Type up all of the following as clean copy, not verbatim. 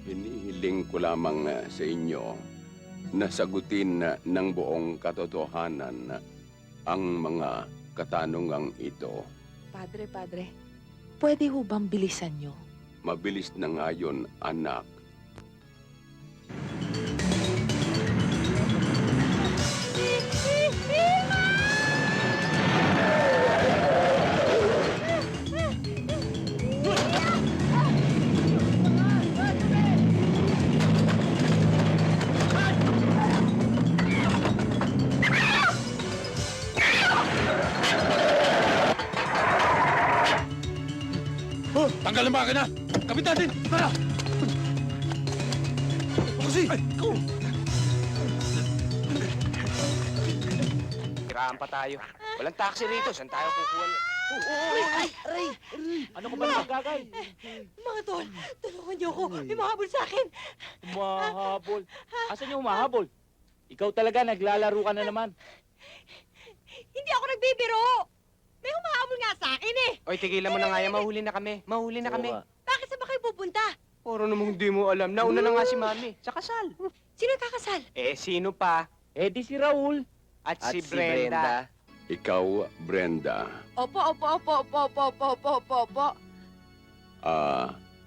Hinihiling ko lamang sa inyo na sagutin ng buong katotohanan ang mga katanungang ito. Padre, pwede ho bang bilisan nyo? Mabilis na ngayon, anak. Tanggal ang makina! Kapit natin! Tara! Kasi! Ay, ikaw! Tiraan pa tayo. Walang taxi rito. Saan tayo kukuha niya? Aray! Ano ka ba nagagay? Mga tol, tulungan niyo ako. May mahabol sa akin. Humahabol. Asan yung humahabol? Ikaw talaga, naglalaro ka na naman. Hindi ako nagbibiro. May humahabol nga sa akin eh. Oy, tigilan mo na nga yan. Mahuli na kami. Mahuli na kami. Bakit saan ba kayo pupunta? Puro namang hindi mo alam. Nauna na nga si Mami. Sa kasal. Sino kakasal? Eh, sino pa? Eh, di si Raul. At si Brenda. Ikaw, Brenda. Opo.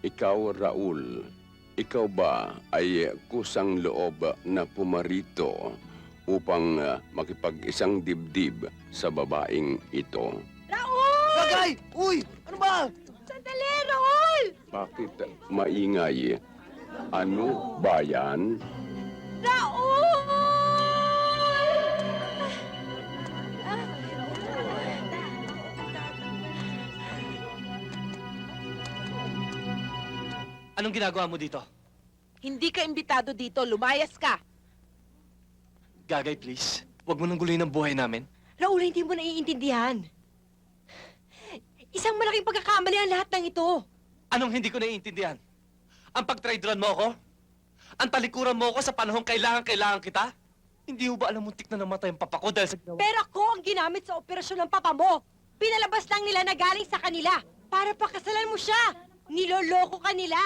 Ikaw, Raul. Ikaw ba ay kusang loob na pumarito upang makipag-isang dibdib sa babaeng ito? Raul! Bagay! Uy! Ano ba? Sandali, Raul! Bakit maingay? Ano ba yan? Raul! Anong ginagawa mo dito? Hindi ka imbitado dito, lumayas ka. Gagay, please. Huwag mo nang guluhin ang buhay namin. Raul, hindi mo naiintindihan. Isang malaking pagkakamali ang lahat ng ito. Anong hindi ko naiintindihan? Ang pagtraidran mo ako? Ang talikuran mo ako sa panahong kailangan kita? Hindi mo ba alam muntik na namatay ang papa ko dahil sa ginawa? Pero ako ang ginamit sa operasyon ng papa mo. Pinalabas lang nila na galing sa kanila para pakasalan mo siya. Niloloko ka nila.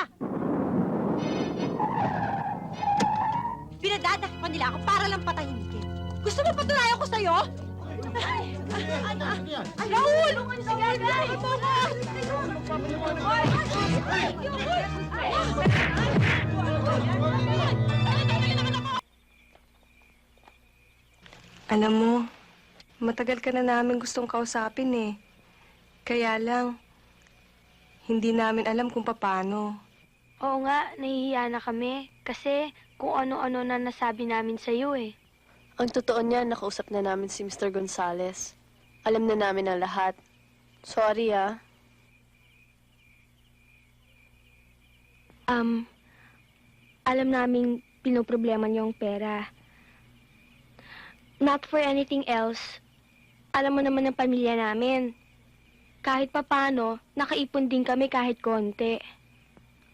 Pinadadakpan nila ako para lang patahimikin. Gusto mo patunayan ko sa'yo? Raul! Alam mo, matagal ka na namin gustong kausapin eh. Kaya lang, hindi namin alam kung paano. Oo nga, nahihiya na kami. Kasi kung ano-ano na nasabi namin sa'yo eh. Ang totoo niya, nakausap na namin si Mr. Gonzales. Alam na namin ang lahat. Sorry ah. Alam namin pinoproblema niyo ang pera. Not for anything else. Alam mo naman ang pamilya namin. Kahit papano, nakaipon din kami kahit konti.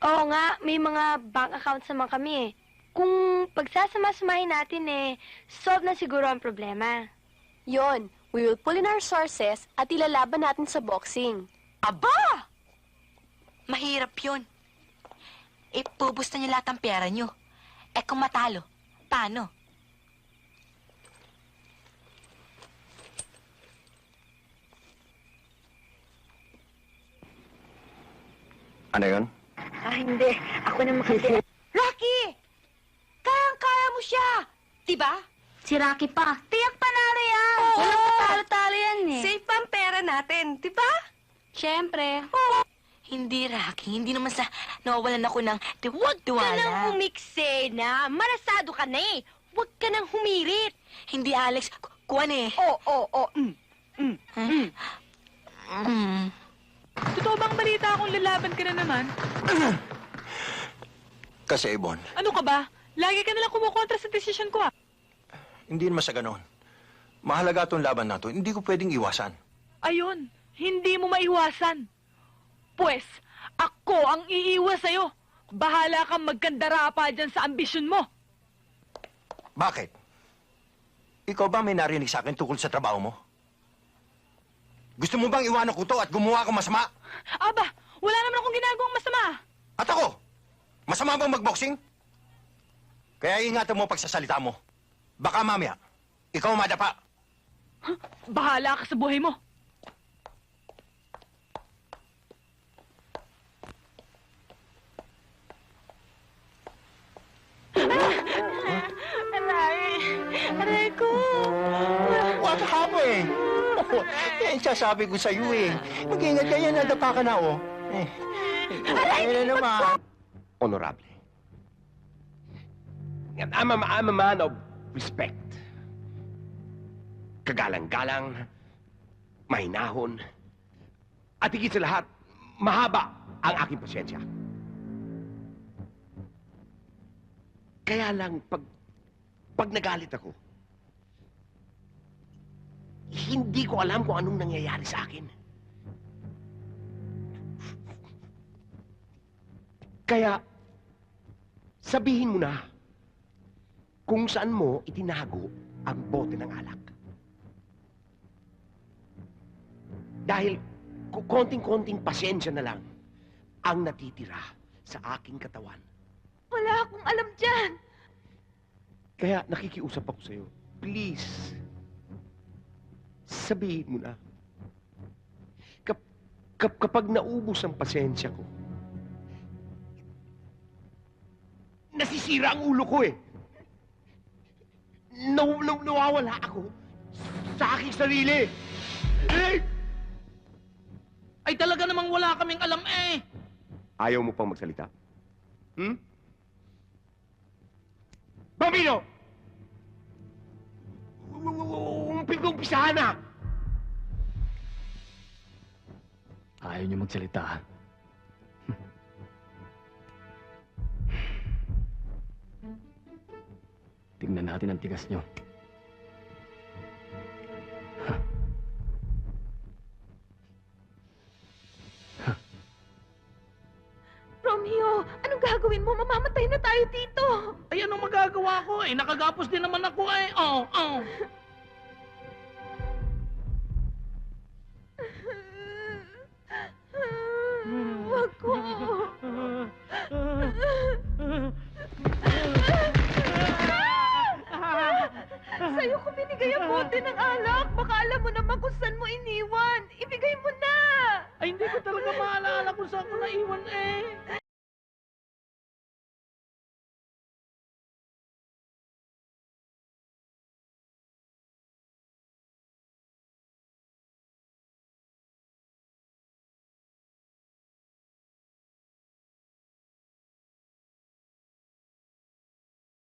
Oo nga, may mga bank accounts naman kami eh. Kung pagsasama-samahin natin eh, solve na siguro ang problema. Yon, we will pull in our sources at ilalaban natin sa boxing. Aba! Mahirap yun. Ipubos na niyo lahat ang pera niyo. Eh kung matalo, paano? Ano yun? Hindi. Ako na makasya. Rocky! Kayang-kaya mo siya! Diba? Si Rocky pa. Tiyak panalo yan. Oo. Walang patalo-talo yan eh. Safe pa ang pera natin, di ba? Siyempre. Hindi, Rocky. Hindi naman sa nawawalan ako ng Huwag ka tiwag-tiwala. nang umikse na. Marasado ka na eh. Huwag ka nang humirit. Hindi, Alex. Kuwan eh. Totoo bang balita akong lalaban ka na naman? Kasi, Ibon, Ano ka ba? Lagi ka nalang kumukontra sa desisyon ko ah. hindi naman sa ganon. Mahalaga itong laban na to. Hindi ko pwedeng iwasan. Ayun, hindi mo maiwasan. Pwes, ako ang iiwas sa'yo. Bahala kang magkandara pa dyan sa ambisyon mo. Bakit? ikaw ba may narinig sa akin tungkol sa trabaho mo? Gusto mo bang iwanan ko to at gumawa ko masama? Aba, wala naman akong ginagawang masama. At ako? Masama bang magboxing? Kaya ingatan mo pagsasalita mo. Baka mamaya, ikaw madapa. Bahala ka sa buhay mo. Aray ko. What happened? Oh, yan sasabi ko sa'yo eh. Mag-ingat ka yan, nadapa ka na oh. Aray na naman. Honorable. I'm a man of respect. Kagalang-galang, mahinahon, at higit sa lahat, mahaba ang aking pasyensya. Kaya lang, pag nagalit ako, hindi ko alam kung anong nangyayari sa akin. Kaya, sabihin mo na kung saan mo itinago ang bote ng alak. Dahil konting-konting pasensya na lang ang natitira sa aking katawan. Wala akong alam dyan. Kaya nakikiusap ako sa'yo. Please, sabihin mo na. Kapag naubos ang pasensya ko, nasisira ang ulo ko eh. Nawawala ako sa aking sarili. Ay talaga namang wala kaming alam eh. Ayaw mo pang magsalita? Bambino! Umpisahan na! Ayaw niyo magsalita. Tingnan natin ang tigas niyo. Romeo, anong gagawin mo? Mamamatay na tayo dito. Ay, anong magagawa ko eh? Nakagapos din naman ako eh. Oh. Wag ko. Sa'yo ko binigay ang bote ng alak. Baka alam mo naman kung saan mo iniwan. Ibigay mo na. Ay, hindi ko talaga maalala kung saan ko naiwan eh.